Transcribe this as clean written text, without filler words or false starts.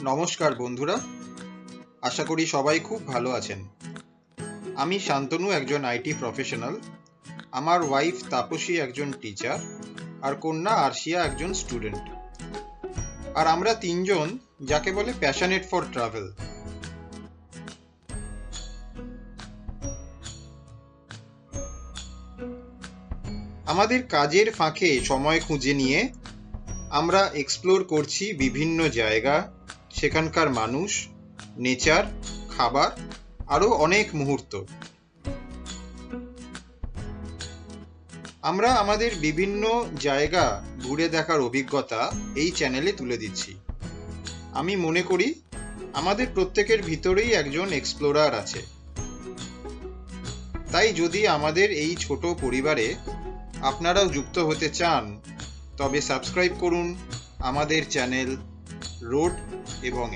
নমস্কার বন্ধুরা, আশা করি সবাই খুব ভালো আছেন। আমি শান্তনু, একজন আইটি প্রফেশনাল। আমার ওয়াইফ তাপসী একজন টিচার, আর কন্যা আরশিয়া একজন স্টুডেন্ট। আর আমরা তিনজন যাকে বলে প্যাশনেট ফর ট্রাভেল। আমাদের কাজের ফাঁকে সময় খুঁজে নিয়ে আমরা এক্সপ্লোর করছি বিভিন্ন জায়গা, সেখানকার মানুষ, নেচার, খাবার, আরও অনেক মুহূর্ত। আমরা আমাদের বিভিন্ন জায়গা ঘুরে দেখার অভিজ্ঞতা এই চ্যানেলে তুলে দিচ্ছি। আমি মনে করি আমাদের প্রত্যেকের ভিতরেই একজন এক্সপ্লোরার আছে। তাই যদি আমাদের এই ছোট পরিবারে আপনারাও যুক্ত হতে চান, তবে সাবস্ক্রাইব করুন আমাদের চ্যানেল রোড এবং